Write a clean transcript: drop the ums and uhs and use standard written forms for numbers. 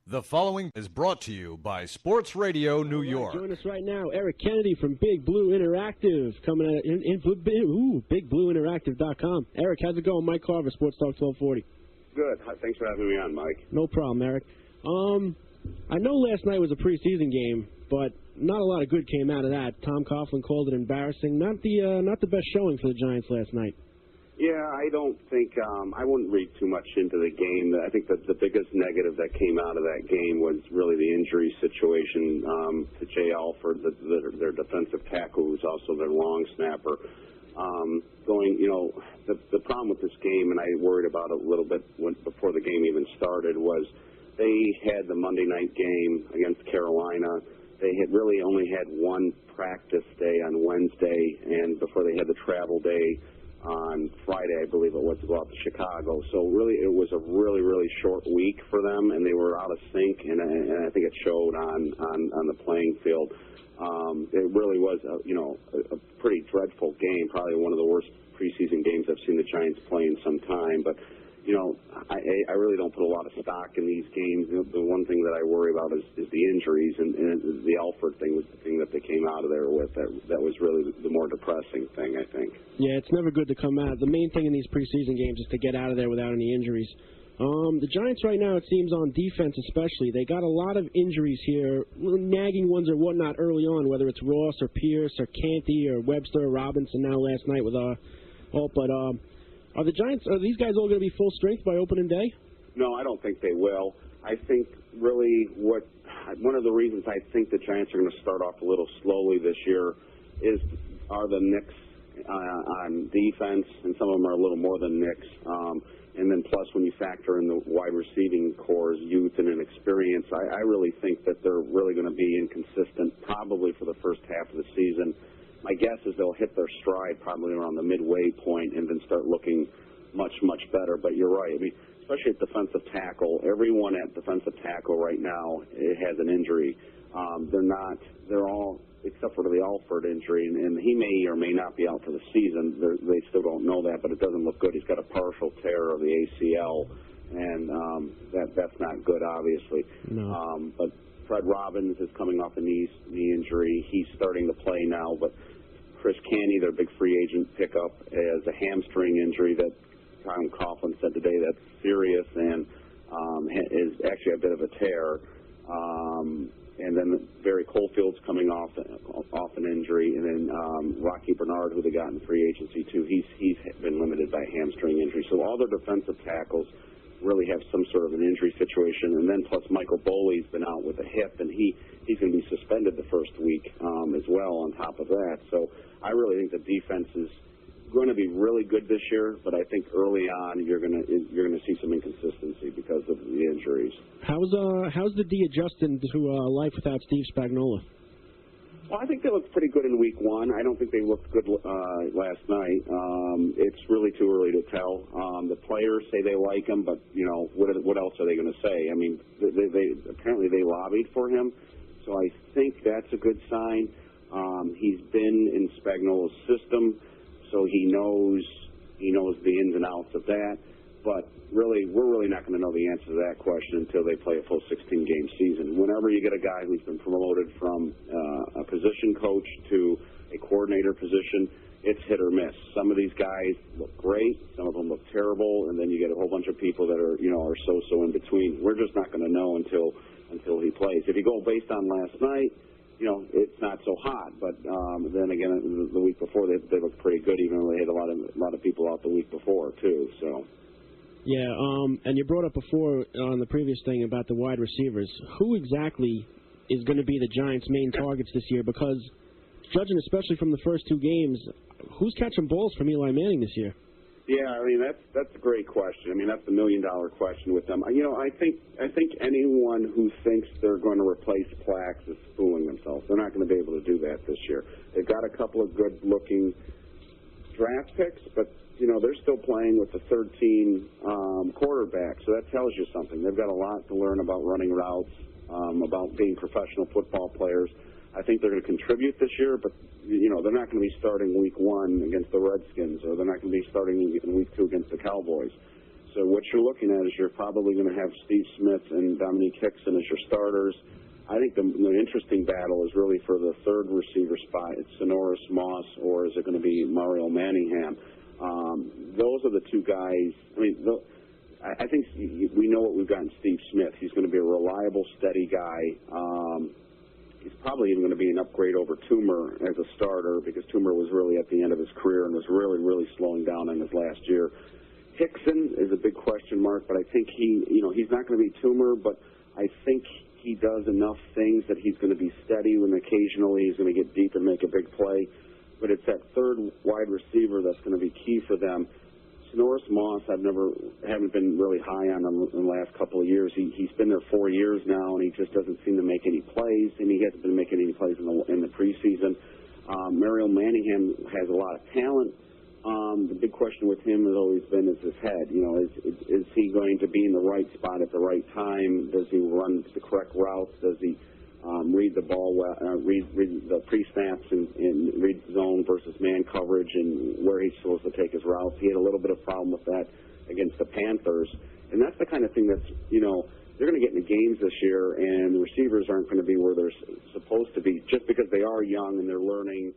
The following is brought to you by Sports Radio New York. Join us right now, Eric Kennedy from Big Blue Interactive, coming at BigBlueInteractive.com. Eric, how's it going? Mike Carver, Sports Talk 1240. Good. Thanks for having me on, Mike. No problem, Eric. I know last night was a preseason game, but not a lot of good came out of that. Tom Coughlin called it embarrassing. Not the best showing for the Giants last night. Yeah, I don't think I wouldn't read too much into the game. I think that the biggest negative that came out of that game was really the injury situation to Jay Alford, their defensive tackle, who's also their long snapper. The problem with this game, and I worried about it a little bit before the game even started, was they had the Monday night game against Carolina. They had really only had one practice day on Wednesday, and before they had the travel day on Friday, I believe it was, to go out to Chicago. So really, it was a really, really short week for them, and they were out of sync, and I think it showed on the playing field. It really was, a pretty dreadful game, probably one of the worst preseason games I've seen the Giants play in some time. But I really don't put a lot of stock in these games. The one thing that I worry about is the injuries, and the Alford thing was the thing that they came out of there with. That was really the more depressing thing, I think. Yeah, it's never good to come out. The main thing in these preseason games is to get out of there without any injuries. The Giants right now, it seems, on defense especially, they got a lot of injuries here, nagging ones or whatnot early on, whether it's Ross or Pierce or Canty or Webster or Robinson now last night with Are these guys all going to be full strength by opening day? No, I don't think they will. I think really one of the reasons I think the Giants are going to start off a little slowly this year are the nicks on defense, and some of them are a little more than nicks. And then plus when you factor in the wide receiving core's youth and inexperience, I really think that they're really going to be inconsistent probably for the first half of the season. My guess is they'll hit their stride probably around the midway point and then start looking much, much better. But you're right. I mean, especially at defensive tackle, everyone at defensive tackle right now has an injury. They're all, except for the Alford injury, and he may or may not be out for the season. They still don't know that, but it doesn't look good. He's got a partial tear of the ACL, and that's not good, obviously. No. But Fred Robbins is coming off a knee injury. He's starting to play now, but Chris Canty, their big free agent pickup, has a hamstring injury that Tom Coughlin said today that's serious and is actually a bit of a tear. And then Barry Colefield's coming off an injury, and then Rocky Bernard, who they got in free agency too, he's been limited by hamstring injury. So all their defensive tackles really have some sort of an injury situation, and then plus Michael Boley's been out with a hip, and he's going to be suspended the first week as well on top of that. So I really think the defense is going to be really good this year, but I think early on you're going to see some inconsistency because of the injuries. How's the D adjusting to life without Steve Spagnuolo? Well, I think they looked pretty good in week one. I don't think they looked good last night. It's really too early to tell. The players say they like him, but what else are they going to say? I mean, they apparently they lobbied for him, so I think that's a good sign. He's been in Spagnuolo's system, so he knows the ins and outs of that. But really, we're really not going to know the answer to that question until they play a full 16-game season. Whenever you get a guy who's been promoted from a position coach to a coordinator position, it's hit or miss. Some of these guys look great, some of them look terrible, and then you get a whole bunch of people that are so in between. We're just not going to know until he plays. If you go based on last night, it's not so hot. But then again, the week before they looked pretty good, even though they had a lot of people out the week before too. So. Yeah, and you brought up before on the previous thing about the wide receivers. Who exactly is going to be the Giants' main targets this year? Because judging especially from the first two games, who's catching balls from Eli Manning this year? Yeah, I mean that's a great question. I mean that's the $1 million question with them. I think anyone who thinks they're going to replace Plax is fooling themselves. They're not going to be able to do that this year. They've got a couple of good-looking draft picks, but they're still playing with the third-team quarterback, so that tells you something. They've got a lot to learn about running routes, about being professional football players. I think they're going to contribute this year, but they're not going to be starting week one against the Redskins, or they're not going to be starting in week two against the Cowboys. So what you're looking at is you're probably going to have Steve Smith and Dominique Hickson as your starters. I think the interesting battle is really for the third receiver spot. It's Sonoris Moss, or is it going to be Mario Manningham? Those are the two guys. I mean, I think we know what we've got in Steve Smith. He's going to be a reliable, steady guy. He's probably even going to be an upgrade over Toomer as a starter, because Toomer was really at the end of his career and was really, really slowing down in his last year. Hickson is a big question mark, but I think he's not going to be Toomer, but I think he does enough things that he's going to be steady when occasionally he's going to get deep and make a big play. But it's that third wide receiver that's going to be key for them. Sonoris Moss, haven't been really high on him in the last couple of years. He's been there 4 years now, and he just doesn't seem to make any plays, and he hasn't been making any plays in the preseason. Mario Manningham has a lot of talent. The big question with him has always been is his head. Is he going to be in the right spot at the right time? Does he run the correct routes? Does he read the ball well, read the pre-snaps and read zone versus man coverage and where he's supposed to take his routes? He had a little bit of problem with that against the Panthers. And that's the kind of thing that's, they're going to get into games this year, and the receivers aren't going to be where they're supposed to be just because they are young and they're learning